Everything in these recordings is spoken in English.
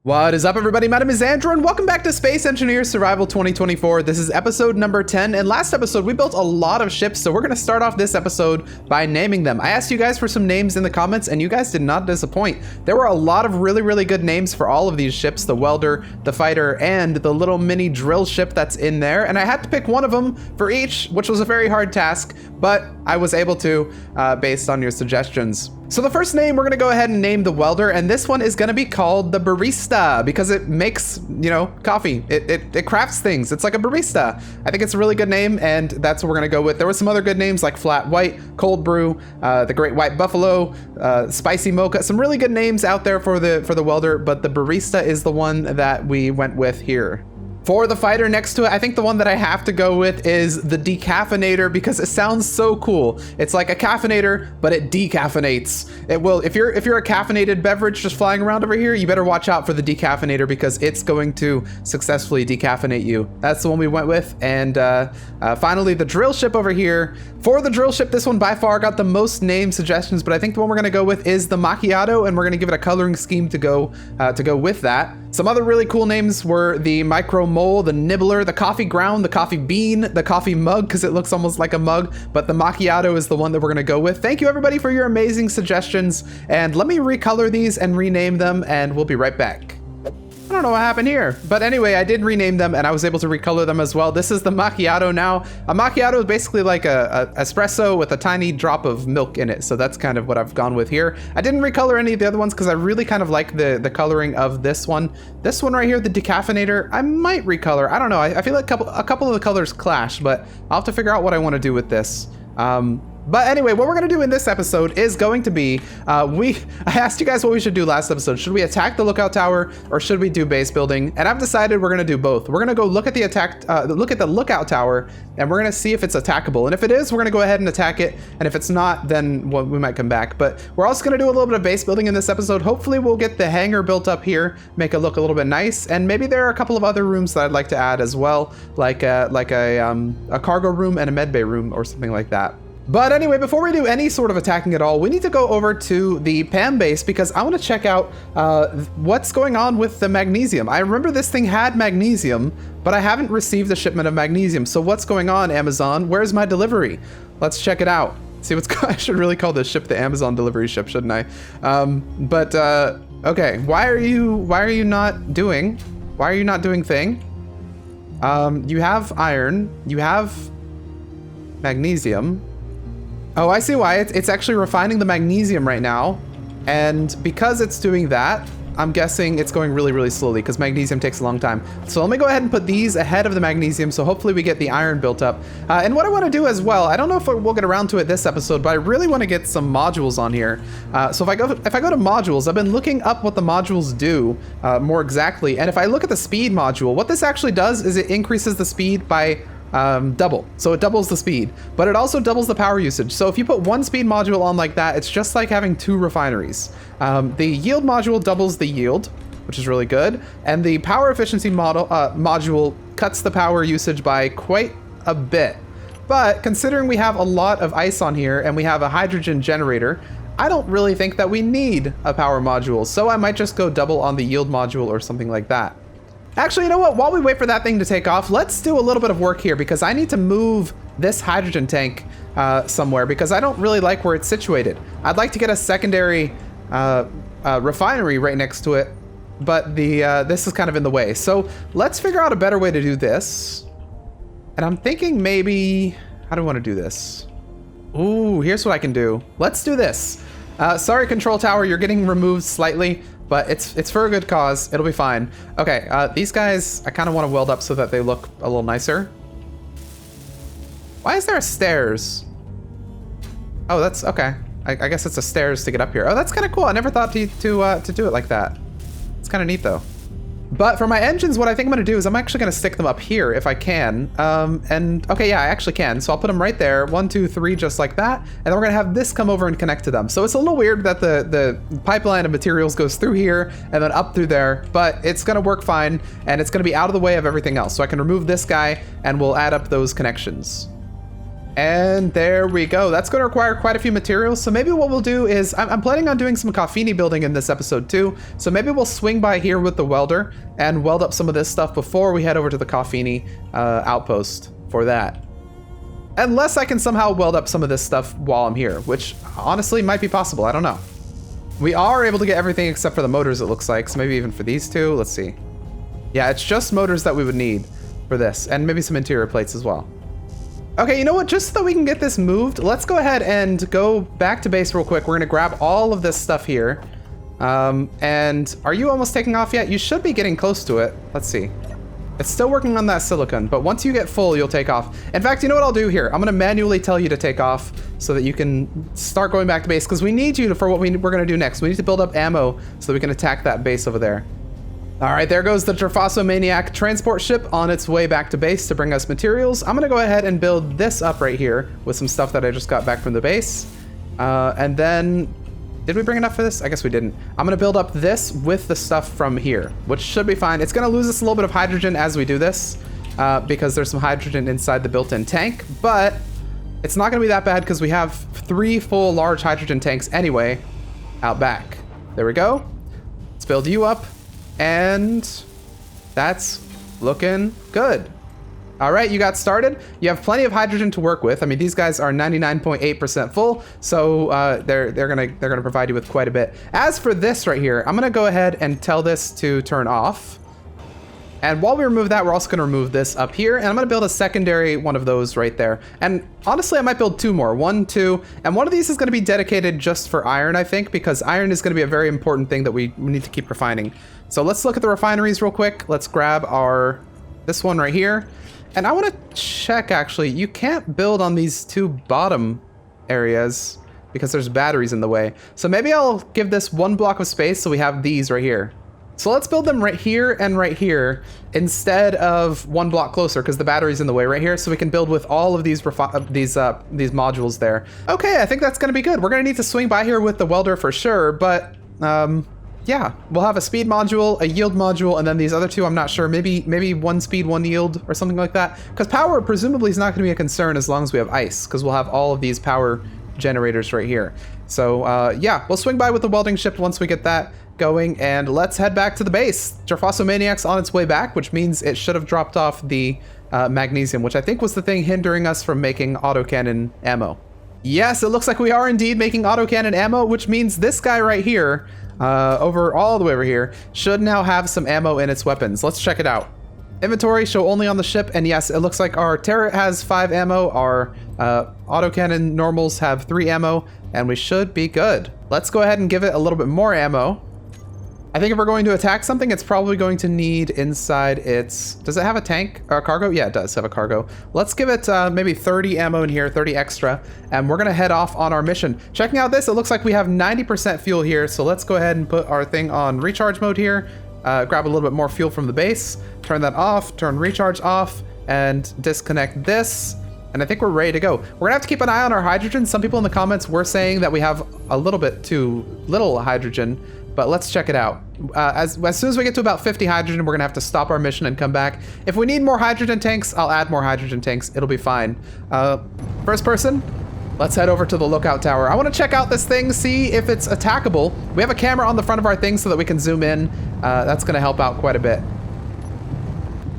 What is up, everybody? My name is Andrew, and welcome back to Space Engineer Survival 2024. This is episode number 10, and last episode we built a lot of ships, so we're going to start off this episode by naming them. I asked you guys for some names in the comments, and you guys did not disappoint. There were a lot of really good names for all of these ships: the welder, the fighter, and the little mini drill ship that's in there, and I had to pick one of them for each, which was a very hard task, but I was able to, based on your suggestions. So the first name, we're gonna go ahead and name the welder, and this one is gonna be called the barista because it makes, coffee. It crafts things. It's like a barista. I think it's a really good name, and that's what we're gonna go with. There were some other good names like Flat White, Cold Brew, the Great White Buffalo, Spicy Mocha. Some really good names out there for the welder, but the barista is the one that we went with here. For the fighter next to it, I think the one that I have to go with is the decaffeinator because it sounds so cool. It's like a caffeinator, but it decaffeinates. It will, if you're a caffeinated beverage just flying around over here, you better watch out for the decaffeinator because it's going to successfully decaffeinate you. That's the one we went with. And finally, the drill ship over here. For the drill ship, this one by far got the most name suggestions, but I think the one we're gonna go with is the macchiato, and we're gonna give it a coloring scheme to go with that. Some other really cool names were the micro mole, the nibbler, the coffee ground, the coffee bean, the coffee mug, because it looks almost like a mug, but the macchiato is the one that we're gonna go with. Thank you everybody for your amazing suggestions, and let me recolor these and rename them, and we'll be right back. I don't know what happened here, but anyway, I did rename them and I was able to recolor them as well. This is the macchiato now. A macchiato is basically like a espresso with a tiny drop of milk in it, so that's kind of what I've gone with here. I didn't recolor any of the other ones because I really kind of like the coloring of this one. This one right here, the decaffeinator, I might recolor. I don't know. I feel like a couple of the colors clash, but I'll have to figure out what I want to do with this. But anyway, what we're gonna do in this episode is going to be, I asked you guys what we should do last episode. Should we attack the lookout tower or should we do base building? And I've decided we're gonna do both. We're gonna go look at the lookout tower, and we're gonna see if it's attackable. And if it is, we're gonna go ahead and attack it. And if it's not, then we might come back. But we're also gonna do a little bit of base building in this episode. Hopefully we'll get the hangar built up here, make it look a little bit nice. And maybe there are a couple of other rooms that I'd like to add as well, like a cargo room and a med bay room or something like that. But anyway, before we do any sort of attacking at all, we need to go over to the PAM base because I want to check out what's going on with the magnesium. I remember this thing had magnesium, but I haven't received a shipment of magnesium. So what's going on, Amazon? Where's my delivery? Let's check it out. See what's going on. I should really call this ship the Amazon delivery ship, shouldn't I? Okay, why are you not doing thing? You have iron, you have magnesium. Oh, I see why. It's actually refining the magnesium right now. And because it's doing that, I'm guessing it's going really slowly because magnesium takes a long time. So let me go ahead and put these ahead of the magnesium so hopefully we get the iron built up. And what I want to do as well, I don't know if we'll get around to it this episode, but I really want to get some modules on here. So if I go to modules, I've been looking up what the modules do more exactly. And if I look at the speed module, what this actually does is it increases the speed by double. So it doubles the speed, but it also doubles the power usage. So if you put one speed module on like that, it's just like having two refineries. The yield module doubles the yield, which is really good. And the power efficiency module cuts the power usage by quite a bit. But considering we have a lot of ice on here and we have a hydrogen generator, I don't really think that we need a power module. So I might just go double on the yield module or something like that. Actually, you know what? While we wait for that thing to take off, let's do a little bit of work here because I need to move this hydrogen tank somewhere because I don't really like where it's situated. I'd like to get a secondary refinery right next to it, but this is kind of in the way. So let's figure out a better way to do this. And I'm thinking maybe, how do I want to do this? Ooh, here's what I can do. Let's do this. Sorry, control tower, you're getting removed slightly. But it's for a good cause. It'll be fine. Okay, these guys, I kind of want to weld up so that they look a little nicer. Why is there a stairs? Oh, that's okay. I guess it's a stairs to get up here. Oh, that's kind of cool. I never thought to do it like that. It's kind of neat though. But for my engines, what I think I'm going to do is I'm actually going to stick them up here if I can. And okay, yeah, I actually can. So I'll put them right there. 1, 2, 3, just like that. And then we're going to have this come over and connect to them. So it's a little weird that the pipeline of materials goes through here and then up through there, but it's going to work fine. And it's going to be out of the way of everything else. So I can remove this guy and we'll add up those connections. And there we go. That's going to require quite a few materials. So maybe what we'll do is, I'm planning on doing some Coffini building in this episode too. So maybe we'll swing by here with the welder and weld up some of this stuff before we head over to the Coffini outpost for that. Unless I can somehow weld up some of this stuff while I'm here, which honestly might be possible. I don't know. We are able to get everything except for the motors, it looks like. So maybe even for these two. Let's see. Yeah, it's just motors that we would need for this, and maybe some interior plates as well. Okay, you know what? Just so that we can get this moved, let's go ahead and go back to base real quick. We're gonna grab all of this stuff here. And are you almost taking off yet? You should be getting close to it. Let's see. It's still working on that silicon, but once you get full, you'll take off. In fact, you know what I'll do here? I'm gonna manually tell you to take off so that you can start going back to base, because we need you for what we're gonna do next. We need to build up ammo so that we can attack that base over there. All right, there goes the Maniac transport ship on its way back to base to bring us materials. I'm gonna go ahead and build this up right here with some stuff that I just got back from the base. And then, did we bring enough for this? I guess we didn't. I'm gonna build up this with the stuff from here, which should be fine. It's gonna lose us a little bit of hydrogen as we do this because there's some hydrogen inside the built-in tank, but it's not gonna be that bad because we have 3 full large hydrogen tanks anyway out back. There we go. Let's build you up. And that's looking good. All right, you got started. You have plenty of hydrogen to work with. I mean, these guys are 99.8% full, so they're gonna provide you with quite a bit. As for this right here, I'm gonna go ahead and tell this to turn off. And while we remove that, we're also gonna remove this up here, and I'm gonna build a secondary one of those right there. And honestly, I might build 2 more, 1, 2, and one of these is gonna be dedicated just for iron, I think, because iron is gonna be a very important thing that we need to keep refining. So let's look at the refineries real quick. Let's grab this one right here. And I wanna check, actually, you can't build on these 2 bottom areas because there's batteries in the way. So maybe I'll give this 1 block of space so we have these right here. So let's build them right here and right here instead of 1 block closer because the battery's in the way right here, so we can build with all of these modules there. Okay, I think that's gonna be good. We're gonna need to swing by here with the welder for sure, but yeah, we'll have a speed module, a yield module, and then these other 2, I'm not sure, maybe 1 speed, 1 yield or something like that. Because power presumably is not gonna be a concern as long as we have ice, because we'll have all of these power generators right here. So yeah, we'll swing by with the welding ship once we get that going, and let's head back to the base. Maniac's on its way back, which means it should have dropped off the magnesium, which I think was the thing hindering us from making autocannon ammo. Yes, it looks like we are indeed making autocannon ammo, which means this guy right here, all the way over here, should now have some ammo in its weapons. Let's check it out. Inventory, show only on the ship, and yes, it looks like our turret has 5 ammo, our autocannon normals have 3 ammo, and we should be good. Let's go ahead and give it a little bit more ammo. I think if we're going to attack something, it's probably going to need inside its... Does it have a tank or a cargo? Yeah, it does have a cargo. Let's give it maybe 30 ammo in here, 30 extra, and we're gonna head off on our mission. Checking out this, it looks like we have 90% fuel here, so let's go ahead and put our thing on recharge mode here, grab a little bit more fuel from the base, turn that off, turn recharge off, and disconnect this. And I think we're ready to go. We're gonna have to keep an eye on our hydrogen. Some people in the comments were saying that we have a little bit too little hydrogen, but let's check it out. As soon as we get to about 50 hydrogen, we're gonna have to stop our mission and come back. If we need more hydrogen tanks, I'll add more hydrogen tanks. It'll be fine. First person, let's head over to the lookout tower. I wanna check out this thing, see if it's attackable. We have a camera on the front of our thing so that we can zoom in. That's gonna help out quite a bit.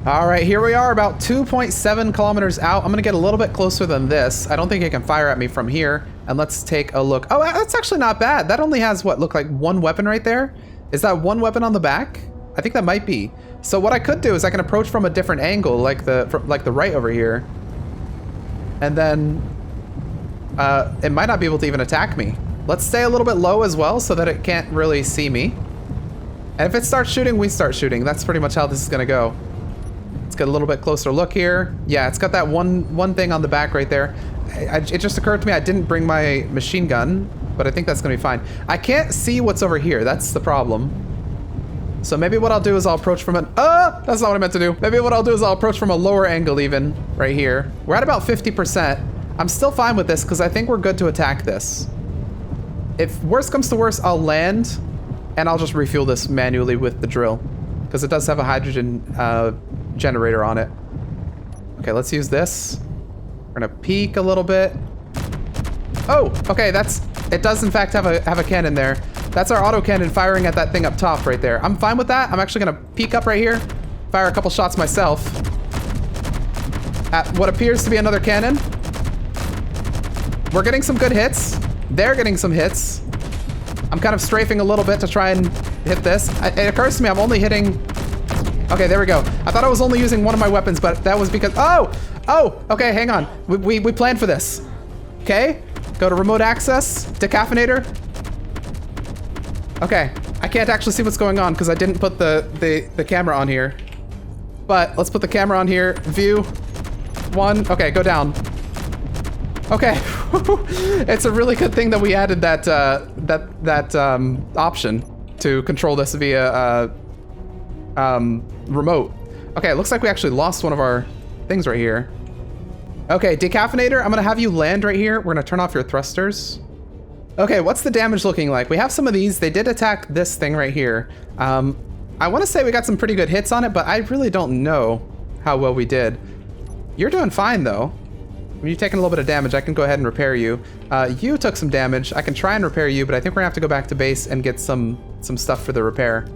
All right, here we are about 2.7 kilometers out. I'm gonna get a little bit closer than this. I don't think it can fire at me from here. And let's take a look. Oh, that's actually not bad. That only has what, look like 1 weapon right there? Is that 1 weapon on the back? I think that might be. So what I could do is I can approach from a different angle, like the right over here. And then it might not be able to even attack me. Let's stay a little bit low as well so that it can't really see me. And if it starts shooting, we start shooting. That's pretty much how this is gonna go. Let's get a little bit closer look here. Yeah, it's got that one thing on the back right there. It just occurred to me I didn't bring my machine gun, but I think that's gonna be fine. I can't see what's over here. That's the problem. So maybe what I'll do is I'll approach from an... that's not what I meant to do. Maybe what I'll do is I'll approach from a lower angle even, right here. We're at about 50%. I'm still fine with this because I think we're good to attack this. If worst comes to worst, I'll land and I'll just refuel this manually with the drill because it does have a hydrogen generator on it. Okay, let's use this. We're gonna peek a little bit. Oh, okay, it does in fact have a cannon there. That's our autocannon firing at that thing up top right there. I'm fine with that. I'm actually gonna peek up right here, fire a couple shots myself at what appears to be another cannon. We're getting some good hits. They're getting some hits. I'm kind of strafing a little bit to try and hit this. It occurs to me I'm only hitting... Okay, there we go. I thought I was only using one of my weapons, but that was because... Oh! Okay, hang on. We planned for this. Okay, go to remote access, decaffeinator. Okay, I can't actually see what's going on because I didn't put the camera on here. But let's put the camera on here. View. 1. Okay, go down. Okay. It's a really good thing that we added that option to control this via remote. Okay, it looks like we actually lost one of our things right here. Okay, decaffeinator, I'm gonna have you land right here. We're gonna turn off your thrusters. Okay, what's the damage looking like? We have some of these. They did attack this thing right here. I want to say we got some pretty good hits on it, but I really don't know how well we did. You're doing fine, though. When you're taking a little bit of damage, I can go ahead and repair you. You took some damage. I can try and repair you, but I think we're gonna have to go back to base and get some stuff for the repair.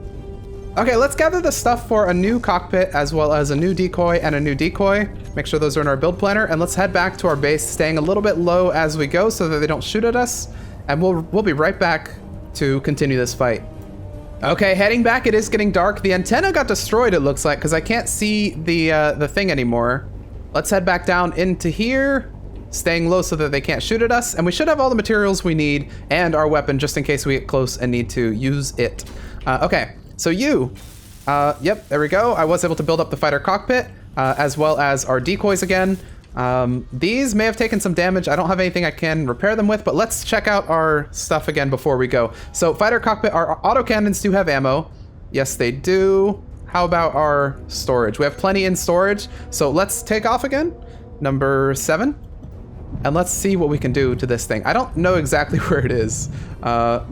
Okay, let's gather the stuff for a new cockpit, as well as a new decoy and a new decoy. Make sure those are in our build planner, and let's head back to our base, staying a little bit low as we go so that they don't shoot at us. And we'll be right back to continue this fight. Okay, heading back. It is getting dark. The antenna got destroyed, it looks like, because I can't see the thing anymore. Let's head back down into here, staying low so that they can't shoot at us. And we should have all the materials we need and our weapon just in case we get close and need to use it. Okay, so yep, there we go. I was able to build up the fighter cockpit, as well as our decoys again. These may have taken some damage. I don't have anything I can repair them with, but let's check out our stuff again before we go. So fighter cockpit, our autocannons do have ammo. Yes, they do. How about our storage? We have plenty in storage. So let's take off again. Number 7. And let's see what we can do to this thing. I don't know exactly where it is, but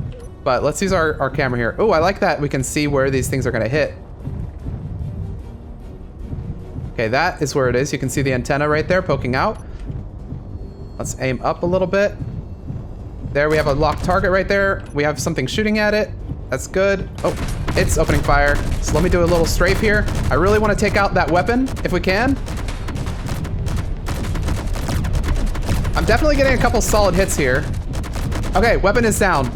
let's use our camera here. Oh, I like that. We can see where these things are gonna hit. Okay, that is where it is. You can see the antenna right there poking out. Let's aim up a little bit. There, we have a locked target right there. We have something shooting at it. That's good. Oh, it's opening fire. So let me do a little strafe here. I really want to take out that weapon if we can. I'm definitely getting a couple solid hits here. Okay, weapon is down.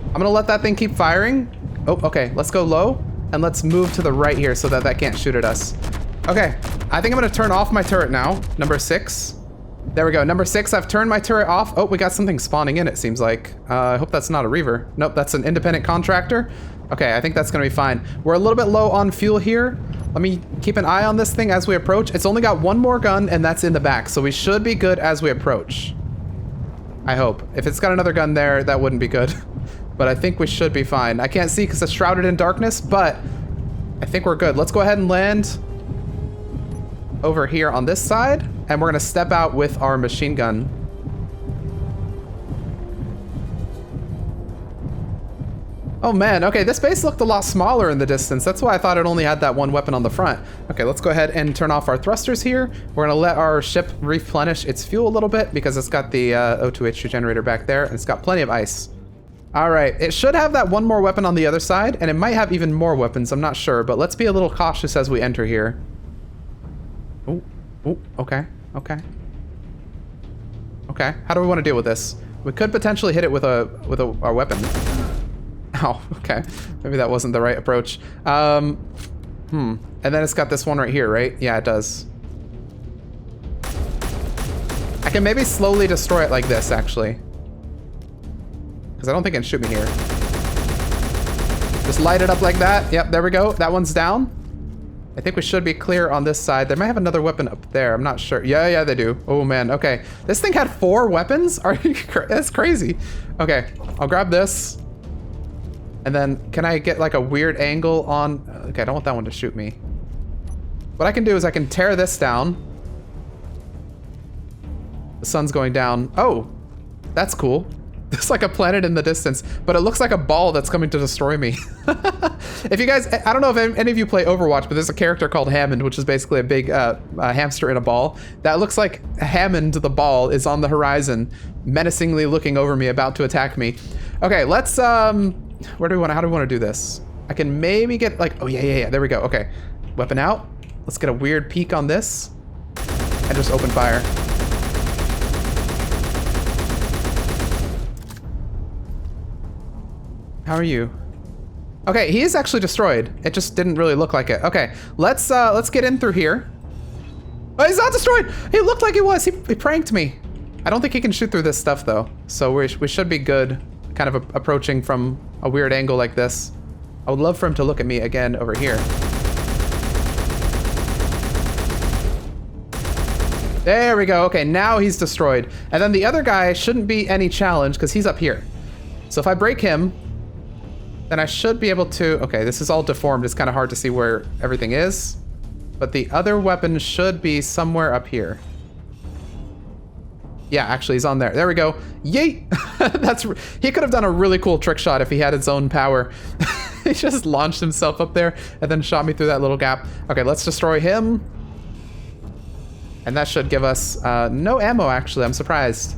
I'm gonna let that thing keep firing. Oh, okay, let's go low. And let's move to the right here so that that can't shoot at us. Okay, I think I'm gonna turn off my turret now. Number 6. There we go, number 6, I've turned my turret off. Oh, we got something spawning in, it seems like. I hope that's not a reaver. Nope, that's an independent contractor. Okay, I think that's gonna be fine. We're a little bit low on fuel here. Let me keep an eye on this thing as we approach. It's only got one more gun and that's in the back, so we should be good as we approach. I hope. If it's got another gun there, that wouldn't be good. But I think we should be fine. I can't see because it's shrouded in darkness, but I think we're good. Let's go ahead and land over here on this side, and we're gonna step out with our machine gun. Oh man, okay, this base looked a lot smaller in the distance. That's why I thought it only had that one weapon on the front. Okay, let's go ahead and turn off our thrusters here. We're gonna let our ship replenish its fuel a little bit because it's got the O2H2 generator back there, and it's got plenty of ice. All right, it should have that one more weapon on the other side, and it might have even more weapons, I'm not sure, but let's be a little cautious as we enter here. Oh, okay. Okay, how do we want to deal with this? We could potentially hit it with our weapon. Oh, okay, maybe that wasn't the right approach. And then it's got this one right here, right? Yeah, it does. I can maybe slowly destroy it like this, actually. Because I don't think it can shoot me here. Just light it up like that. Yep, there we go. That one's down. I think we should be clear on this side. They might have another weapon up there. I'm not sure. Yeah, they do. Oh, man. Okay. This thing had 4 weapons? That's crazy. Okay. I'll grab this. And then can I get like a weird angle on... Okay, I don't want that one to shoot me. What I can do is I can tear this down. The sun's going down. Oh, that's cool. There's like a planet in the distance, but it looks like a ball that's coming to destroy me. If you guys, I don't know if any of you play Overwatch, but there's a character called Hammond, which is basically a big hamster in a ball. That looks like Hammond the ball is on the horizon, menacingly looking over me, about to attack me. Okay, let's, how do we want to do this? I can maybe get like, oh yeah, there we go. Okay, weapon out. Let's get a weird peek on this and just open fire. How are you? Okay, he is actually destroyed. It just didn't really look like it. Okay, let's get in through here. Oh, he's not destroyed. He looked like he was. He pranked me. I don't think he can shoot through this stuff though. So we should be good, kind of approaching from a weird angle like this. I would love for him to look at me again over here. There we go. Okay, now he's destroyed. And then the other guy shouldn't be any challenge because he's up here. So if I break him, then I should be able to... Okay, this is all deformed. It's kind of hard to see where everything is. But the other weapon should be somewhere up here. Yeah, actually, he's on there. There we go. Yeet! He could have done a really cool trick shot if he had his own power. He just launched himself up there and then shot me through that little gap. Okay, let's destroy him. And that should give us no ammo, actually. I'm surprised.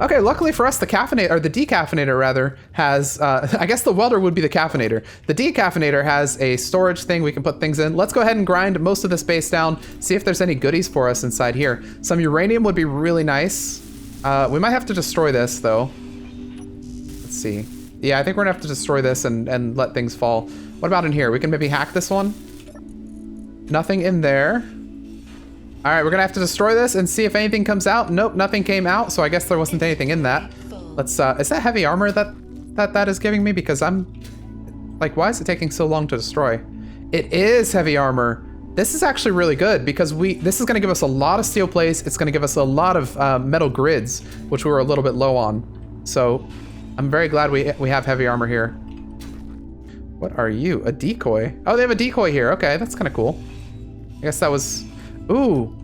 Okay, luckily for us, the caffeinator, or the decaffeinator rather, has, I guess the welder would be the caffeinator. The decaffeinator has a storage thing we can put things in. Let's go ahead and grind most of this base down, see if there's any goodies for us inside here. Some uranium would be really nice. We might have to destroy this, though. Let's see. Yeah, I think we're gonna have to destroy this and let things fall. What about in here? We can maybe hack this one. Nothing in there. All right, we're gonna have to destroy this and see if anything comes out. Nope, nothing came out, so I guess there wasn't anything in that. Let's, is that heavy armor that is giving me? Because I'm, like, why is it taking so long to destroy? It is heavy armor. This is actually really good because this is gonna give us a lot of steel plates. It's gonna give us a lot of metal grids, which we were a little bit low on. So I'm very glad we have heavy armor here. What are you? A decoy? Oh, they have a decoy here. Okay, that's kind of cool. I guess that was... Ooh,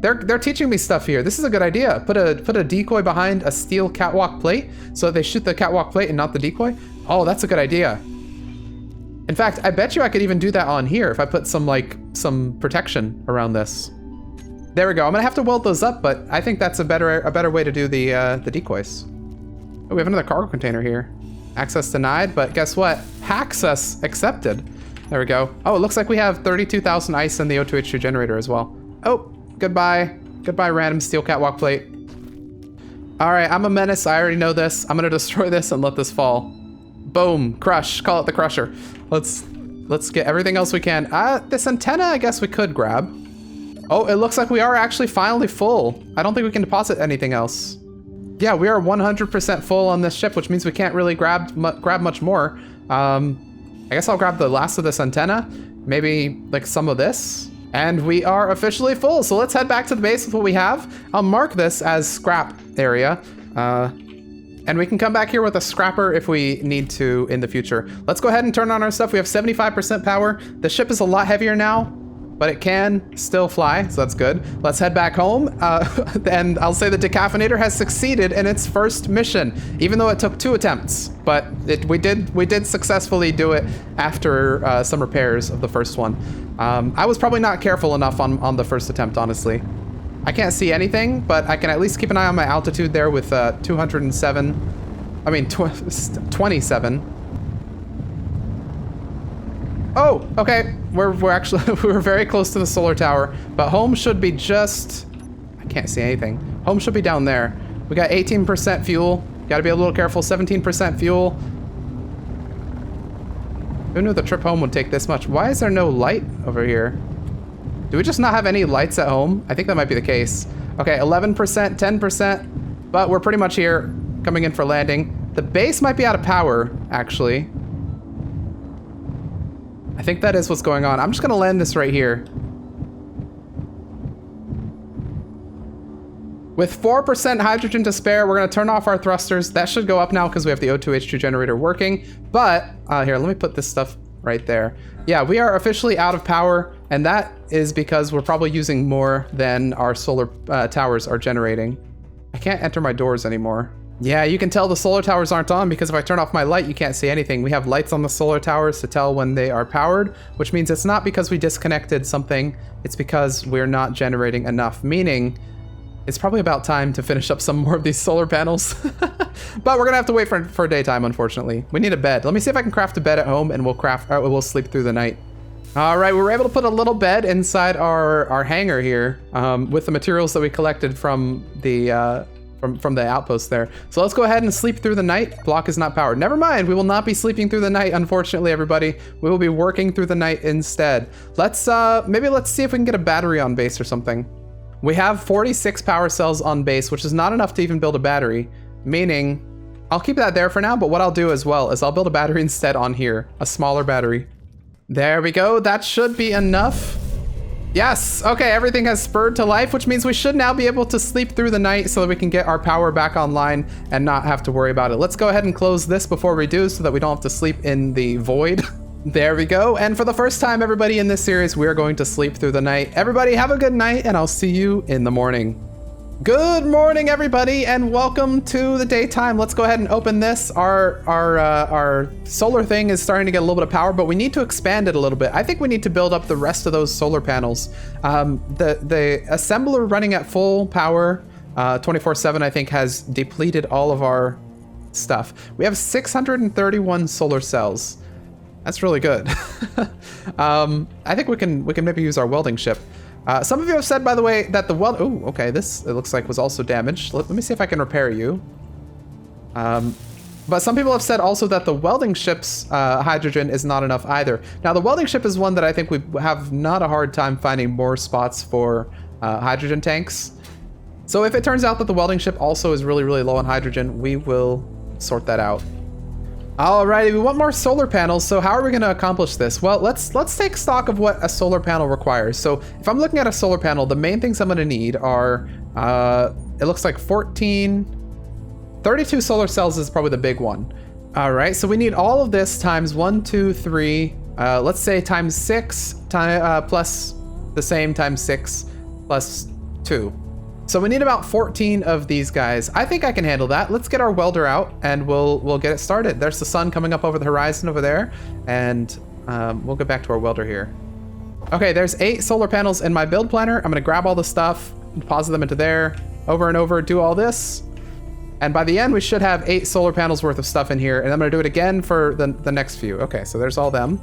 they're teaching me stuff here. This is a good idea. Put a decoy behind a steel catwalk plate so they shoot the catwalk plate and not the decoy. Oh, that's a good idea. In fact, I bet you I could even do that on here if I put some protection around this. There we go. I'm gonna have to weld those up, but I think that's a better way to do the decoys. Oh, we have another cargo container here. Access denied, but guess what? Access accepted. There we go. Oh, it looks like we have 32,000 ice in the O2H2 generator as well. Oh, goodbye. Goodbye, random steel catwalk plate. All right, I'm a menace. I already know this. I'm gonna destroy this and let this fall. Boom, crush. Call it the crusher. Let's get everything else we can. This antenna, I guess we could grab. Oh, it looks like we are actually finally full. I don't think we can deposit anything else. Yeah, we are 100% full on this ship, which means we can't really grab much more. I guess I'll grab the last of this antenna, maybe like some of this, and we are officially full. So let's head back to the base with what we have. I'll mark this as scrap area, and we can come back here with a scrapper if we need to in the future. Let's go ahead and turn on our stuff. We have 75% power. The ship is a lot heavier now, but it can still fly, so that's good. Let's head back home, and I'll say the decaffeinator has succeeded in its first mission, even though it took 2 attempts. But we did successfully do it after some repairs of the first one. I was probably not careful enough on the first attempt, honestly. I can't see anything, but I can at least keep an eye on my altitude there with 27. Oh, okay. We're actually we're very close to the solar tower, but home should be just... I can't see anything. Home should be down there. We got 18% fuel. Got to be a little careful. 17% fuel. Who knew the trip home would take this much? Why is there no light over here? Do we just not have any lights at home? I think that might be the case. Okay, 11%, 10%, but we're pretty much here, coming in for landing. The base might be out of power, actually. I think that is what's going on. I'm just gonna land this right here. With 4% hydrogen to spare, we're gonna turn off our thrusters. That should go up now because we have the O2H2 generator working. But, here, let me put this stuff right there. Yeah, we are officially out of power, and that is because we're probably using more than our solar towers are generating. I can't enter my doors anymore. Yeah, you can tell the solar towers aren't on because if I turn off my light, you can't see anything. We have lights on the solar towers to tell when they are powered, which means it's not because we disconnected something, it's because we're not generating enough, meaning it's probably about time to finish up some more of these solar panels. But we're gonna have to wait for daytime, unfortunately. We need a bed. Let me see if I can craft a bed at home and we'll sleep through the night. All right, we were able to put a little bed inside our hangar here with the materials that we collected from the from the outpost there. So let's go ahead and sleep through the night. Block is not powered. Never mind, we will not be sleeping through the night, unfortunately, everybody. We will be working through the night instead. Maybe let's see if we can get a battery on base or something. We have 46 power cells on base, which is not enough to even build a battery, meaning I'll keep that there for now, but what I'll do as well is I'll build a battery instead on here, a smaller battery. There we go, that should be enough. Yes, okay, everything has spurred to life, which means we should now be able to sleep through the night so that we can get our power back online and not have to worry about it. Let's go ahead and close this before we do so that we don't have to sleep in the void. There we go, and for the first time, everybody, in this series, we're going to sleep through the night. Everybody have a good night, and I'll see you in the morning. Good morning, everybody, and welcome to the daytime. Let's go ahead and open this. Our solar thing is starting to get a little bit of power, but we need to expand it a little bit. I think we need to build up the rest of those solar panels. The assembler running at full power 24/7, I think, has depleted all of our stuff. We have 631 solar cells. That's really good. I think we can maybe use our welding ship. Some of you have said, by the way, that the weld... Oh, okay, this, it looks like, was also damaged. Let me see if I can repair you. But some people have said also that the welding ship's hydrogen is not enough either. Now, the welding ship is one that I think we have not a hard time finding more spots for hydrogen tanks. So if it turns out that the welding ship also is really, really low on hydrogen, we will sort that out. Alrighty, we want more solar panels, so how are we going to accomplish this? Well, let's take stock of what a solar panel requires. So if I'm looking at a solar panel, the main things I'm going to need are, it looks like 32 solar cells is probably the big one. Alright, so we need all of this times 1, 2, 3, let's say times 6, plus the same times 6, plus 2. So we need about 14 of these guys. I think I can handle that. Let's get our welder out and we'll get it started. There's the sun coming up over the horizon over there, and we'll get back to our welder here. Okay, there's 8 solar panels in my build planner. I'm gonna grab all the stuff, deposit them into there, over and over, do all this. And by the end, we should have 8 solar panels worth of stuff in here, and I'm gonna do it again for the next few. Okay, so there's all them.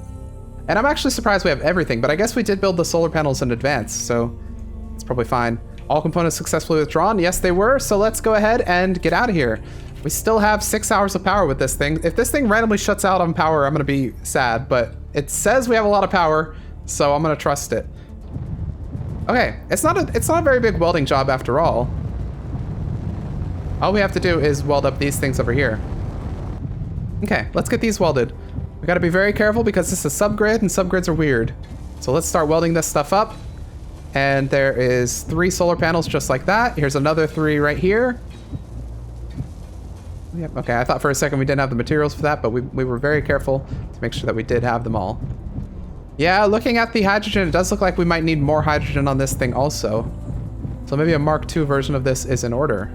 And I'm actually surprised we have everything, but I guess we did build the solar panels in advance, so it's probably fine. All components successfully withdrawn. Yes, they were. So let's go ahead and get out of here. We still have 6 hours of power with this thing. If this thing randomly shuts out on power, I'm going to be sad, but it says we have a lot of power, so I'm going to trust it. Okay, it's not a very big welding job after all. All we have to do is weld up these things over here. Okay, let's get these welded. We got to be very careful because this is a subgrid and subgrids are weird. So let's start welding this stuff up. And there is 3 solar panels just like that. Here's another 3 right here. Yep, okay, I thought for a second we didn't have the materials for that, but we were very careful to make sure that we did have them all. Yeah, looking at the hydrogen, it does look like we might need more hydrogen on this thing also. So maybe a Mark II version of this is in order.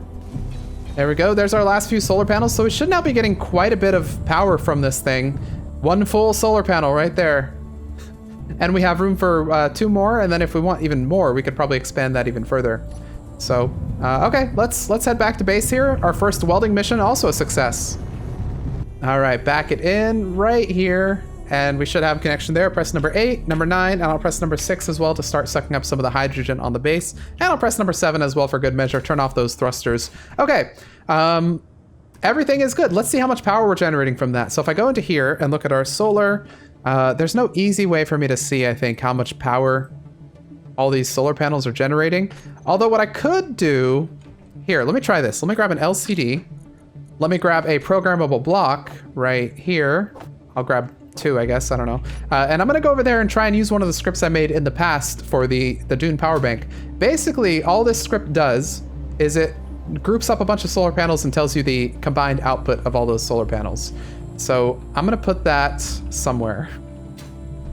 There we go, there's our last few solar panels. So we should now be getting quite a bit of power from this thing. 1 full solar panel right there. And we have room for 2 more, and then if we want even more, we could probably expand that even further. So, okay, let's head back to base here. Our first welding mission, also a success. All right, back it in right here, and we should have connection there. Press number 8, number 9, and I'll press number 6 as well to start sucking up some of the hydrogen on the base. And I'll press number 7 as well for good measure. Turn off those thrusters. Okay, everything is good. Let's see how much power we're generating from that. So if I go into here and look at our solar... there's no easy way for me to see, I think, how much power all these solar panels are generating. Although what I could do... Here, let me try this. Let me grab an LCD. Let me grab a programmable block right here. I'll grab 2, I guess. I don't know. And I'm going to go over there and try and use one of the scripts I made in the past for the Dune power bank. Basically, all this script does is it groups up a bunch of solar panels and tells you the combined output of all those solar panels. So I'm gonna put that somewhere.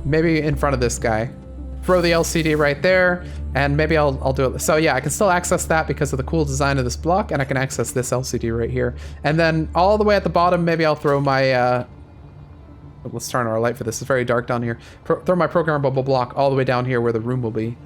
Maybe in front of this guy. throw the LCD right there, and maybe I'll do it. So yeah, I can still access that because of the cool design of this block, and I can access this LCD right here. And then all the way at the bottom, maybe I'll throw my, let's turn our light for this. It's very dark down here. Throw my programmable block all the way down here where the room will be.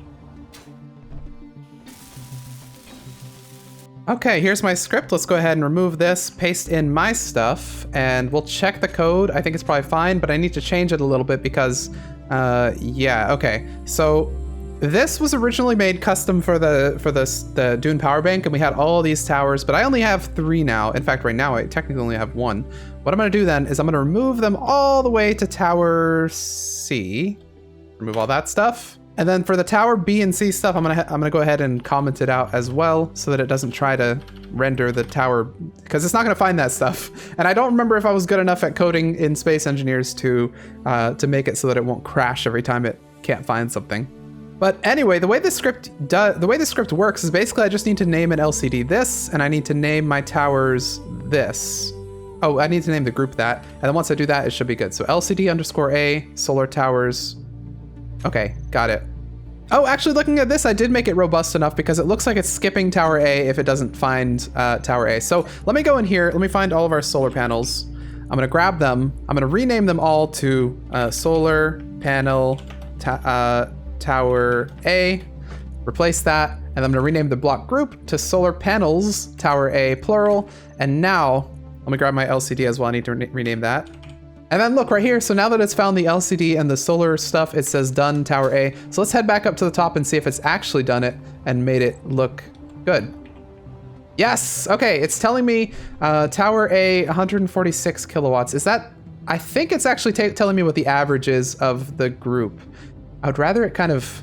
Okay, here's my script. Let's go ahead and remove this, paste in my stuff, and we'll check the code. I think it's probably fine, but I need to change it a little bit because, yeah, okay. So this was originally made custom for the Dune power bank, and we had all these towers, but I only have 3 now. In fact, right now I technically only have 1. What I'm gonna do then is I'm gonna remove them all the way to tower C, remove all that stuff. And then for the tower B and C stuff, I'm gonna go ahead and comment it out as well so that it doesn't try to render the tower, because it's not gonna find that stuff. And I don't remember if I was good enough at coding in Space Engineers to make it so that it won't crash every time it can't find something. But anyway, the way the script works is basically I just need to name an LCD this, and I need to name my towers this. Oh, I need to name the group that, and then once I do that, it should be good. So LCD_A, solar towers. Okay, got it. Oh, actually looking at this, I did make it robust enough because it looks like it's skipping tower A if it doesn't find tower A. So let me go in here, let me find all of our solar panels. I'm gonna grab them, I'm gonna rename them all to solar panel tower A, replace that, and I'm gonna rename the block group to solar panels tower A plural. And now, let me grab my LCD as well, I need to rename that. And then look right here, so now that it's found the LCD and the solar stuff, it says done tower A. So let's head back up to the top and see if it's actually done it and made it look good. Yes, okay, it's telling me tower A 146 kilowatts. Is that, I think it's actually telling me what the average is of the group. I would rather it kind of,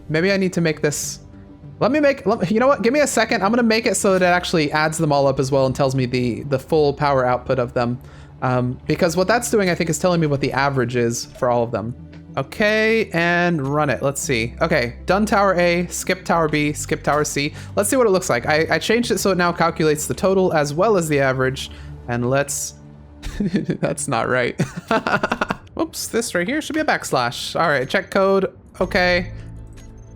maybe I need to make this, you know what, give me a second. I'm gonna make it so that it actually adds them all up as well and tells me the full power output of them. Because what that's doing, I think, is telling me what the average is for all of them. Okay, and run it. Let's see. Okay, done tower A, skip tower B, skip tower C. Let's see what it looks like. I changed it so it now calculates the total as well as the average. And let's... That's not right. Whoops, this right here should be a backslash. All right, check code. Okay.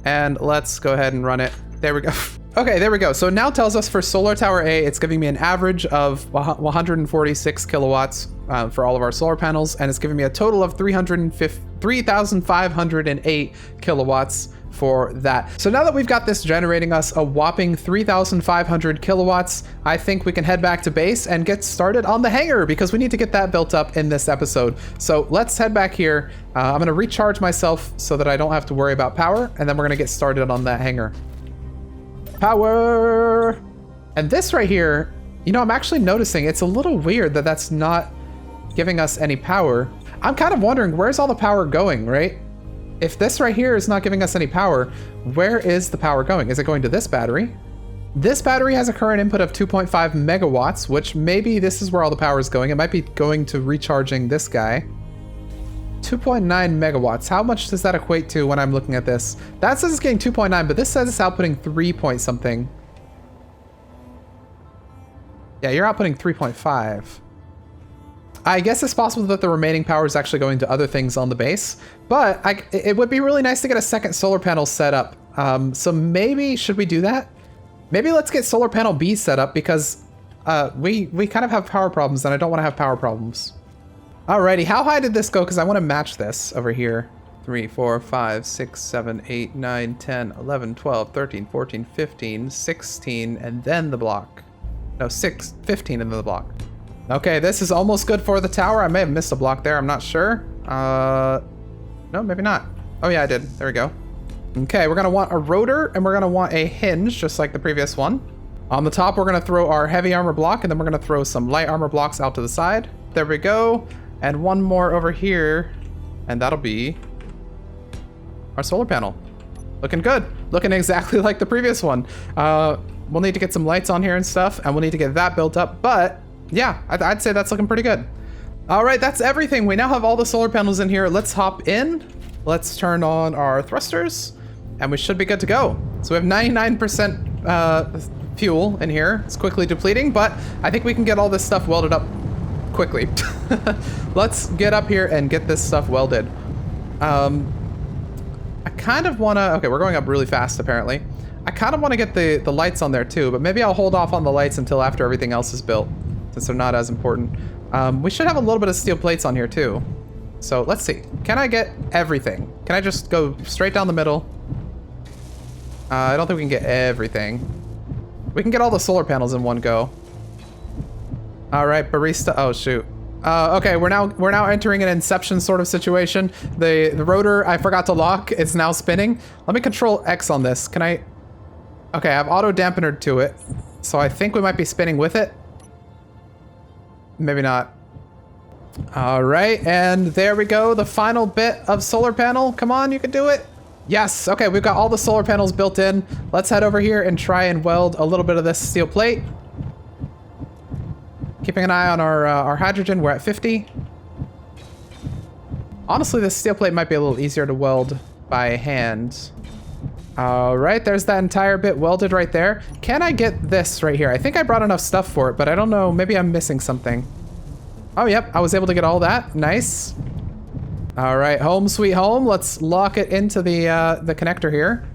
And let's go ahead and run it. There we go. Okay, there we go. So it now tells us for solar tower A, it's giving me an average of 146 kilowatts for all of our solar panels, and it's giving me a total of 3,508 kilowatts for that. So now that we've got this generating us a whopping 3,500 kilowatts, I think we can head back to base and get started on the hangar because we need to get that built up in this episode. So let's head back here. I'm gonna recharge myself so that I don't have to worry about power, and then we're gonna get started on that hangar. Power! And this right here, you know, I'm actually noticing it's a little weird that that's not giving us any power. I'm kind of wondering, where's all the power going, right? If this right here is not giving us any power, where is the power going? Is it going to this battery? This battery has a current input of 2.5 megawatts, which maybe this is where all the power is going. It might be going to recharging this guy. 2.9 megawatts. How much does that equate to when I'm looking at this? That says it's getting 2.9, but this says it's outputting 3 point something. Yeah, you're outputting 3.5. I guess it's possible that the remaining power is actually going to other things on the base, but it would be really nice to get a second solar panel set up. So maybe, should we do that? Maybe let's get solar panel B set up because we kind of have power problems and I don't want to have power problems. Alrighty, how high did this go? Because I want to match this over here. 3, 4, 5, 6, 7, 8, 9, 10, 11, 12, 13, 14, 15, 16, and then the block. No, 15 and then the block. Okay, this is almost good for the tower. I may have missed a block there, I'm not sure. No, maybe not. Oh yeah, I did. There we go. Okay, we're gonna want a rotor and we're gonna want a hinge, just like the previous one. On the top, we're gonna throw our heavy armor block and then we're gonna throw some light armor blocks out to the side. There we go. And one more over here, and that'll be our solar panel. Looking good. Looking exactly like the previous one. We'll need to get some lights on here and stuff, and we'll need to get that built up, but yeah, I'd say that's looking pretty good. All right, that's everything. We now have all the solar panels in here. Let's hop in. Let's turn on our thrusters, and we should be good to go. So we have 99% fuel in here. It's quickly depleting, but I think we can get all this stuff welded up quickly. Let's get up here and get this stuff welded. I kind of want to... Okay, we're going up really fast, apparently. I kind of want to get the lights on there, too, but maybe I'll hold off on the lights until after everything else is built, since they're not as important. We should have a little bit of steel plates on here, too. So, let's see. Can I get everything? Can I just go straight down the middle? I don't think we can get everything. We can get all the solar panels in one go. All right, barista. Oh, shoot. Okay, we're now entering an Inception sort of situation. The rotor I forgot to lock. It's now spinning. Let me control X on this. Can I? Okay, I have auto dampener to it, so I think we might be spinning with it. Maybe not. All right, and there we go. The final bit of solar panel. Come on, you can do it. Yes. Okay, we've got all the solar panels built in. Let's head over here and try and weld a little bit of this steel plate. Keeping an eye on our hydrogen, we're at 50. Honestly, this steel plate might be a little easier to weld by hand. All right, there's that entire bit welded right there. Can I get this right here? I think I brought enough stuff for it, but I don't know. Maybe I'm missing something. Oh, yep, I was able to get all that. Nice. All right, home sweet home. Let's lock it into the connector here.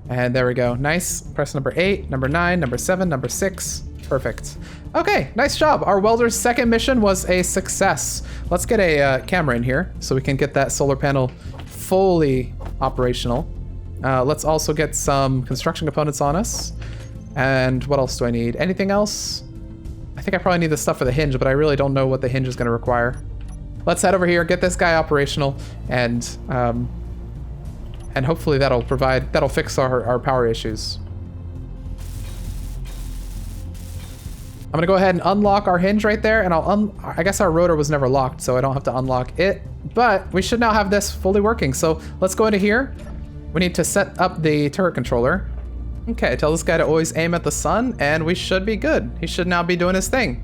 And there we go. Nice. Press number 8, number 9, number 7, number 6. Perfect. Okay, nice job. Our welder's second mission was a success. Let's get a camera in here so we can get that solar panel fully operational. Let's also get some construction components on us. And what else do I need? Anything else? I think I probably need the stuff for the hinge, but I really don't know what the hinge is going to require. Let's head over here, get this guy operational, and hopefully that'll fix our power issues. I'm gonna go ahead and unlock our hinge right there, and I guess our rotor was never locked, so I don't have to unlock it, but we should now have this fully working. So let's go into here. We need to set up the turret controller. Okay, tell this guy to always aim at the sun, and we should be good. He should now be doing his thing.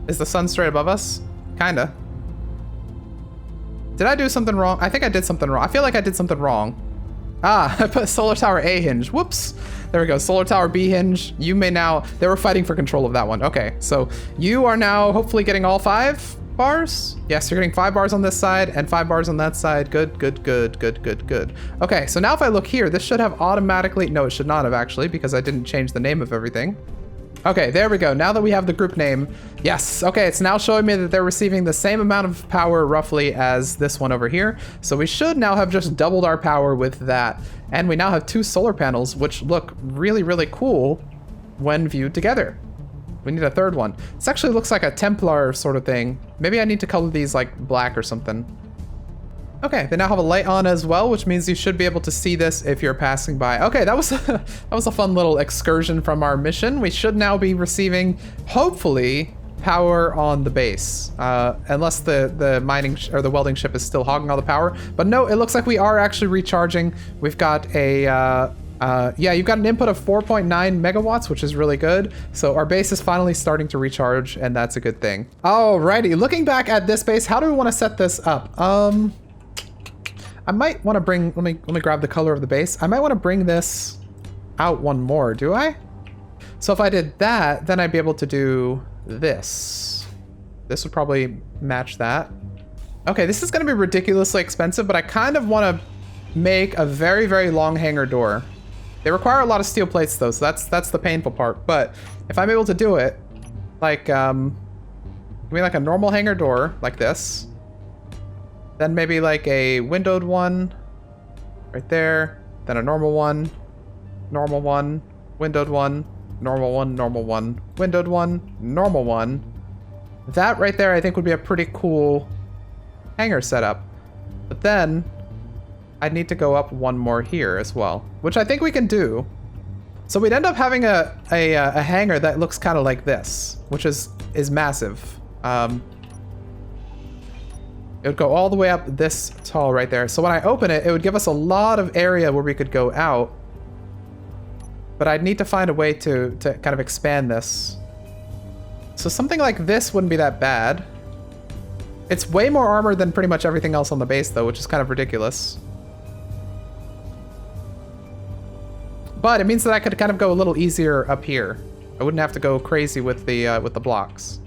Is the sun straight above us? Kinda. Did I do something wrong? I think I did something wrong. I feel like I did something wrong. Ah, I put solar tower A hinge. Whoops. There we go. Solar tower B hinge. You may now... They were fighting for control of that one. Okay, so you are now hopefully getting all 5 bars. Yes, you're getting 5 bars on this side and 5 bars on that side. Good, good, good, good, good, good. Okay, so now if I look here, this should have automatically... No, it should not have actually, because I didn't change the name of everything. Okay, there we go. Now that we have the group name, yes. Okay, it's now showing me that they're receiving the same amount of power roughly as this one over here. So we should now have just doubled our power with that. And we now have 2 solar panels, which look really, really cool when viewed together. We need a third one. This actually looks like a Templar sort of thing. Maybe I need to color these like black or something. Okay, they now have a light on as well, which means you should be able to see this if you're passing by. Okay, that was a fun little excursion from our mission. We should now be receiving, hopefully, power on the base, unless the mining or the welding ship is still hogging all the power. But no, it looks like we are actually recharging. We've got a yeah, you've got an input of 4.9 megawatts, which is really good. So our base is finally starting to recharge, and that's a good thing. Alrighty, looking back at this base, how do we want to set this up? I might want to bring, let me grab the color of the base. I might want to bring this out one more, do I? So if I did that, then I'd be able to do this. This would probably match that. Okay, this is going to be ridiculously expensive, but I kind of want to make a very, very long hangar door. They require a lot of steel plates though, so that's the painful part. But if I'm able to do it, like, I mean like a normal hangar door, like this. Then maybe like a windowed one right there. Then a normal one, windowed one, normal one, normal one, windowed one, normal one. That right there I think would be a pretty cool hangar setup. But then I'd need to go up one more here as well, which I think we can do. So we'd end up having a hangar that looks kind of like this, which is massive. It would go all the way up this tall right there. So when I open it, it would give us a lot of area where we could go out. But I'd need to find a way to kind of expand this. So something like this wouldn't be that bad. It's way more armor than pretty much everything else on the base though, which is kind of ridiculous. But it means that I could kind of go a little easier up here. I wouldn't have to go crazy with the blocks.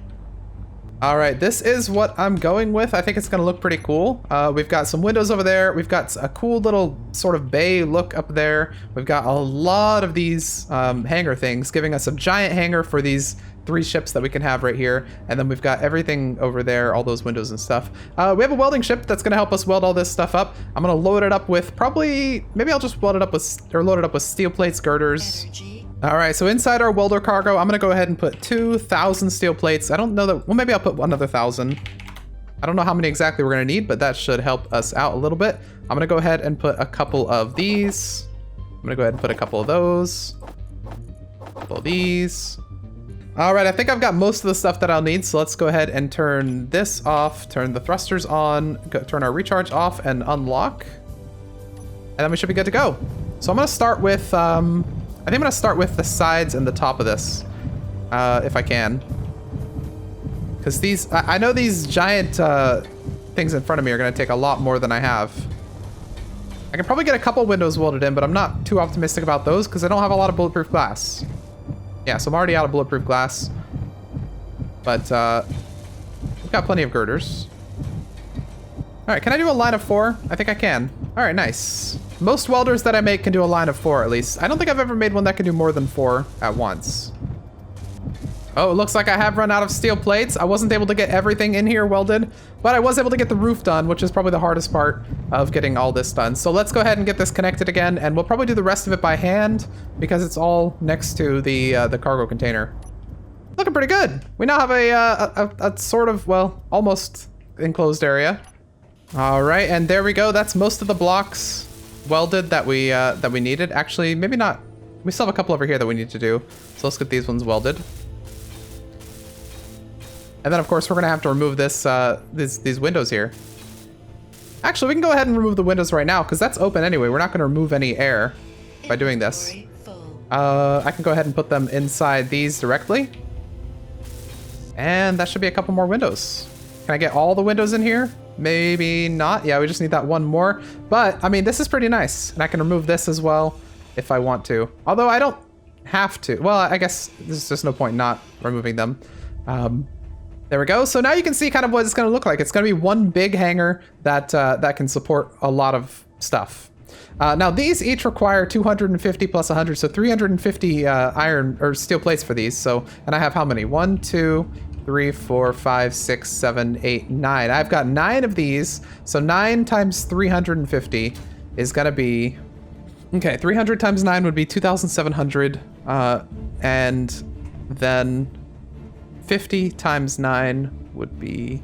All right, this is what I'm going with. I think it's gonna look pretty cool. We've got some windows over there. We've got a cool little sort of bay look up there. We've got a lot of these hangar things, giving us a giant hangar for these 3 ships that we can have right here. And then we've got everything over there, all those windows and stuff. We have a welding ship that's gonna help us weld all this stuff up. I'm gonna load it up with maybe I'll just weld it up with, or load it up with steel plates, girders. All right, so inside our welder cargo, I'm gonna go ahead and put 2,000 steel plates. I don't know that, well, maybe I'll put another 1,000. I don't know how many exactly we're gonna need, but that should help us out a little bit. I'm gonna go ahead and put a couple of these. I'm gonna go ahead and put a couple of those. A couple of these. All right, I think I've got most of the stuff that I'll need, so let's go ahead and turn this off, turn the thrusters on, turn our recharge off and unlock. And then we should be good to go. So I'm gonna start with, I think I'm gonna start with the sides and the top of this, if I can. Because these, I know these giant things in front of me are gonna take a lot more than I have. I can probably get a couple windows welded in, but I'm not too optimistic about those because I don't have a lot of bulletproof glass. Yeah, so I'm already out of bulletproof glass. But we've got plenty of girders. All right, can I do a line of 4? I think I can. All right, nice. Most welders that I make can do a line of 4 at least. I don't think I've ever made one that can do more than 4 at once. Oh, it looks like I have run out of steel plates. I wasn't able to get everything in here welded, but I was able to get the roof done, which is probably the hardest part of getting all this done. So let's go ahead and get this connected again, and we'll probably do the rest of it by hand because it's all next to the cargo container. Looking pretty good. We now have a sort of, well, almost enclosed area. All right, and there we go. That's most of the blocks welded that we needed. Actually, maybe not. We still have a couple over here that we need to do. So let's get these ones welded. And then, of course, we're gonna have to remove this these windows here. Actually, we can go ahead and remove the windows right now because that's open anyway. We're not gonna remove any air by doing this. I can go ahead and put them inside these directly. And that should be a couple more windows. Can I get all the windows in here? Maybe not. Yeah, we just need that one more. But, I mean, this is pretty nice. And I can remove this as well if I want to. Although I don't have to. Well, I guess there's just no point not removing them. There we go. So now you can see kind of what it's going to look like. It's going to be one big hangar that that can support a lot of stuff. Now, these each require 250 plus 100, so 350 iron or steel plates for these. So, and I have how many? 1, 2, 3, 4, 5, 6, 7, 8, 9. I've got 9 of these. So 9 times 350 is going to be... Okay, 300 times 9 would be 2,700. And then 50 times 9 would be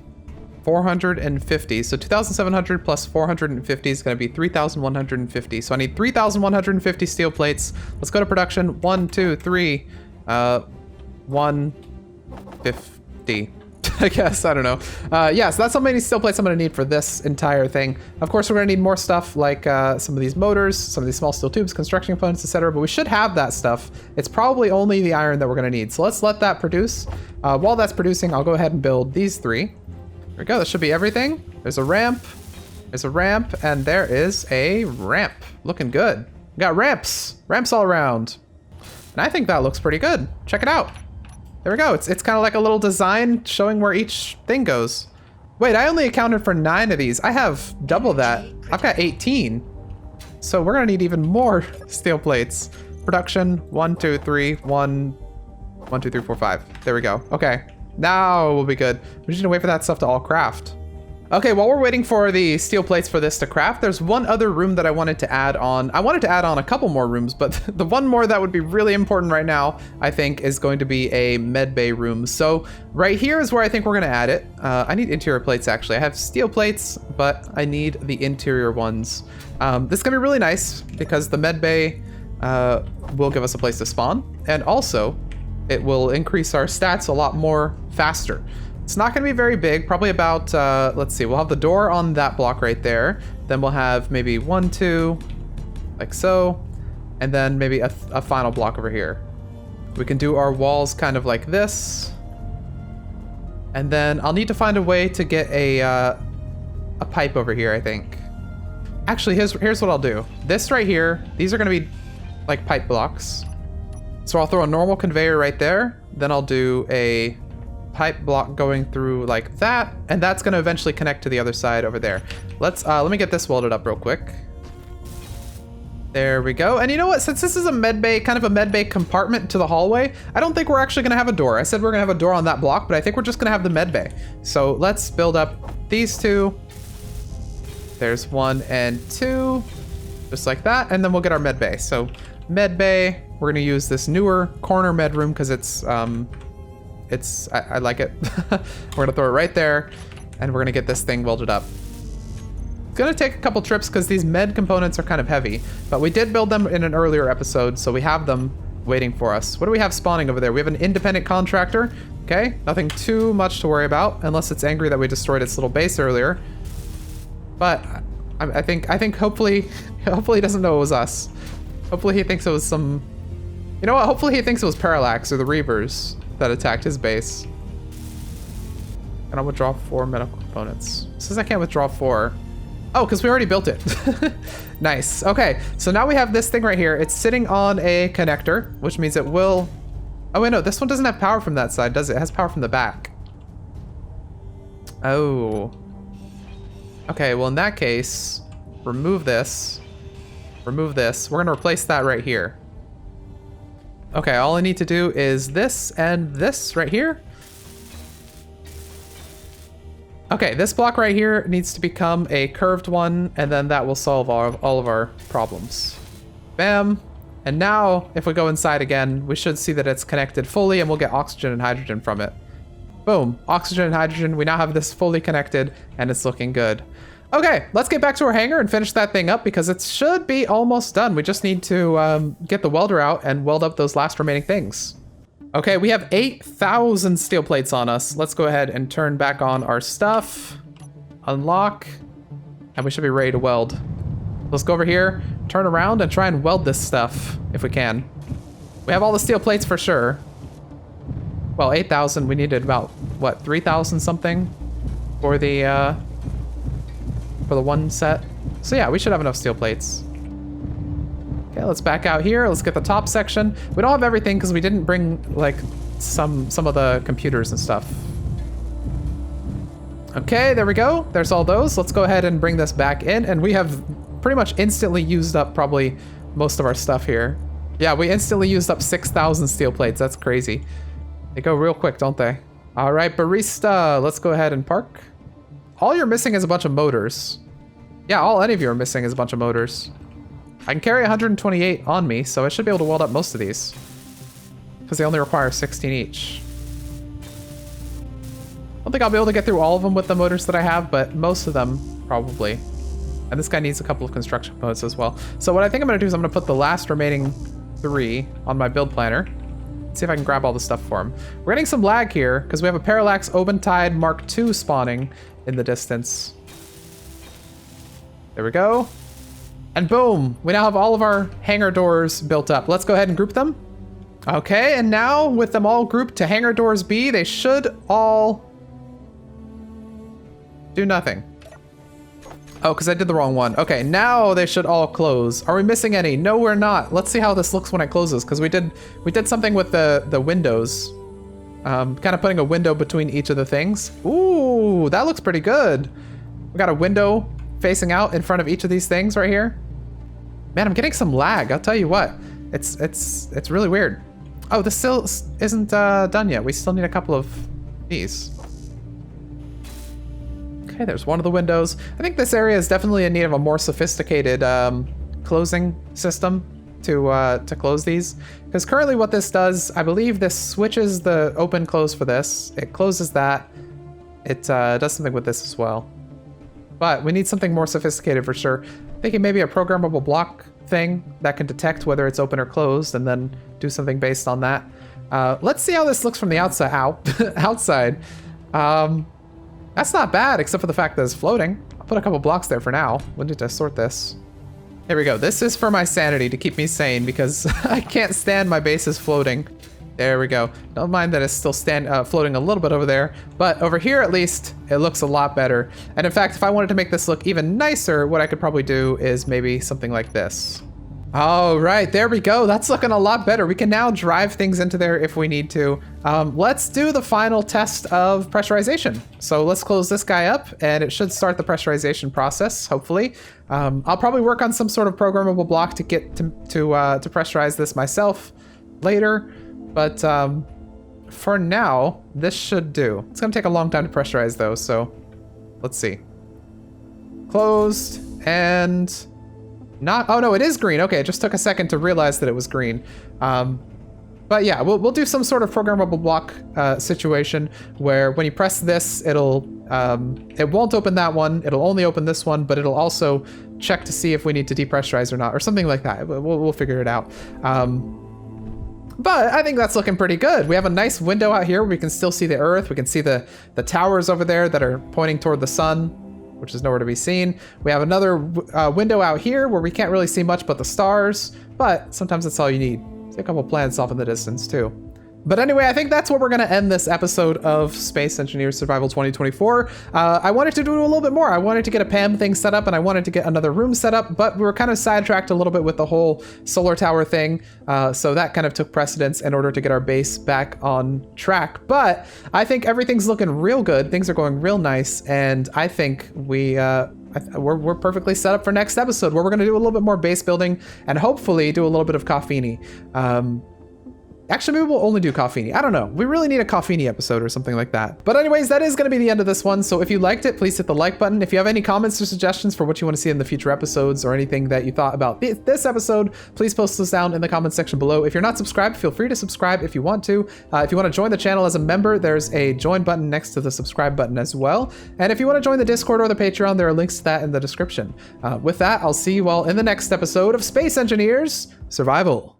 450. So 2,700 plus 450 is going to be 3,150. So I need 3,150 steel plates. Let's go to production. 1, 2, 3, 150. I guess, I don't know. Yeah, so that's how many steel plates I'm gonna need for this entire thing. Of course, we're gonna need more stuff like some of these motors, some of these small steel tubes, construction components, etc. But we should have that stuff. It's probably only the iron that we're gonna need. So let's let that produce. While that's producing, I'll go ahead and build these 3. There we go, that should be everything. There's a ramp, and there is a ramp. Looking good. We got ramps all around. And I think that looks pretty good. Check it out. There we go. It's kind of like a little design showing where each thing goes. Wait, I only accounted for 9 of these. I have double that. I've got 18. So we're gonna need even more steel plates. Production, 1, 2, 3, 1, 2, 3, 4, 5. There we go. Okay, now we'll be good. We just need to wait for that stuff to all craft. Okay, while we're waiting for the steel plates for this to craft, there's one other room that I wanted to add on. I wanted to add on a couple more rooms, but the one more that would be really important right now, I think, is going to be a med bay room. So right here is where I think we're gonna add it. I need interior plates, actually. I have steel plates, but I need the interior ones. This is gonna be really nice because the med bay will give us a place to spawn, and also it will increase our stats a lot more faster. It's not going to be very big, probably about, let's see, we'll have the door on that block right there. Then we'll have maybe 1, 2, like so, and then maybe a final block over here. We can do our walls kind of like this. And then I'll need to find a way to get a pipe over here, I think. Actually, here's what I'll do. This right here, these are going to be like pipe blocks. So I'll throw a normal conveyor right there. Then I'll do a pipe block going through like that, and that's going to eventually connect to the other side over there. Let me get this welded up real quick. There we go. And you know what? Since this is a med bay, kind of a med bay compartment to the hallway, I don't think we're actually going to have a door. I said we're going to have a door on that block, but I think we're just going to have the med bay. So let's build up these two. There's 1 and 2, just like that. And then we'll get our med bay. So med bay, we're going to use this newer corner med room because I like it. We're going to throw it right there, and we're going to get this thing welded up. Gonna take a couple trips because these med components are kind of heavy, but we did build them in an earlier episode, so we have them waiting for us. What do we have spawning over there? We have an independent contractor. Okay, nothing too much to worry about, unless it's angry that we destroyed its little base earlier. But I think hopefully he doesn't know it was us. Hopefully he thinks it was some, you know what? Hopefully he thinks it was Parallax or the Reavers that attacked his base. And I'll withdraw 4 medical components. It says I can't withdraw 4. Oh, because we already built it. Nice. Okay, so now we have this thing right here. It's sitting on a connector, which means it will... Oh, wait, no, this one doesn't have power from that side, does it? It has power from the back. Oh. Okay, well, in that case, remove this. Remove this. We're going to replace that right here. Okay, all I need to do is this and this right here. Okay, this block right here needs to become a curved one, and then that will solve all of our problems. Bam. And now, if we go inside again, we should see that it's connected fully, and we'll get oxygen and hydrogen from it. Boom. Oxygen and hydrogen. We now have this fully connected, and it's looking good. Okay, let's get back to our hangar and finish that thing up, because it should be almost done. We just need to get the welder out and weld up those last remaining things. Okay, we have 8,000 steel plates on us. Let's go ahead and turn back on our stuff. Unlock. And we should be ready to weld. Let's go over here, turn around, and try and weld this stuff if we can. We have all the steel plates for sure. Well, 8,000. We needed about, what, 3,000 something for the one set. So yeah, we should have enough steel plates. Okay, let's back out here. Let's get the top section. We don't have everything because we didn't bring like some of the computers and stuff. Okay, there we go. There's all those. Let's go ahead and bring this back in, and we have pretty much instantly used up probably most of our stuff here. Yeah, we instantly used up 6,000 steel plates. That's crazy. They go real quick, don't they? All right, barista. Let's go ahead and park. All you're missing is a bunch of motors. Yeah, all any of you are missing is a bunch of motors. I can carry 128 on me, so I should be able to weld up most of these. Because they only require 16 each. I don't think I'll be able to get through all of them with the motors that I have, but most of them, probably. And this guy needs a couple of construction components as well. So what I think I'm going to do is I'm going to put the last remaining 3 on my build planner. See if I can grab all the stuff for him. We're getting some lag here, because we have a Parallax Obentide Mark II spawning in the distance. There we go. And boom, we now have all of our hangar doors built up. Let's go ahead and group them. Okay, and now with them all grouped to hangar doors B, they should all do nothing. Oh, because I did the wrong one. Okay, now they should all close. Are we missing any? No, we're not. Let's see how this looks when it closes, because we did something with the windows. Kind of putting a window between each of the things. Ooh, that looks pretty good. We got a window facing out in front of each of these things right here. Man, I'm getting some lag. I'll tell you what. It's really weird. Oh, this still isn't done yet. We still need a couple of these. Okay, there's one of the windows. I think this area is definitely in need of a more sophisticated closing system to close these. Because currently what this does, I believe this switches the open close for this. It closes that. It does something with this as well. But we need something more sophisticated for sure. Thinking maybe a programmable block thing that can detect whether it's open or closed and then do something based on that. Let's see how this looks from the outside. Outside. That's not bad, except for the fact that it's floating. I'll put a couple blocks there for now. We'll need to sort this. Here we go. This is for my sanity to keep me sane because I can't stand my bases floating. There we go. Don't mind that it's still floating a little bit over there, but over here at least it looks a lot better. And in fact, if I wanted to make this look even nicer, what I could probably do is maybe something like this. All right, there we go. That's looking a lot better. We can now drive things into there if we need to. Let's do the final test of pressurization. So let's close this guy up and it should start the pressurization process, hopefully. I'll probably work on some sort of programmable block to get to pressurize this myself later. But for now, this should do. It's gonna take a long time to pressurize though, so let's see. Closed and... not, oh no, it is green. Okay, it just took a second to realize that it was green. But yeah, we'll do some sort of programmable block situation where when you press this, it won't open that one. It'll only open this one, but it'll also check to see if we need to depressurize or not, or something like that. We'll figure it out. But I think that's looking pretty good. We have a nice window out here where we can still see the Earth. We can see the towers over there that are pointing toward the sun, which is nowhere to be seen. We have another window out here where we can't really see much but the stars, but sometimes that's all you need. See a couple planets off in the distance too. But anyway, I think that's where we're gonna end this episode of Space Engineers Survival 2024. I wanted to do a little bit more. I wanted to get a PAM thing set up and I wanted to get another room set up, but we were kind of sidetracked a little bit with the whole solar tower thing. So that kind of took precedence in order to get our base back on track. But I think everything's looking real good. Things are going real nice. And I think we're perfectly set up for next episode where we're gonna do a little bit more base building and hopefully do a little bit of Coffini. Actually, maybe we'll only do Coffini. I don't know. We really need a Coffini episode or something like that. But anyways, that is going to be the end of this one. So if you liked it, please hit the like button. If you have any comments or suggestions for what you want to see in the future episodes or anything that you thought about this episode, please post those down in the comment section below. If you're not subscribed, feel free to subscribe if you want to. If you want to join the channel as a member, there's a join button next to the subscribe button as well. And if you want to join the Discord or the Patreon, there are links to that in the description. With that, I'll see you all in the next episode of Space Engineers Survival.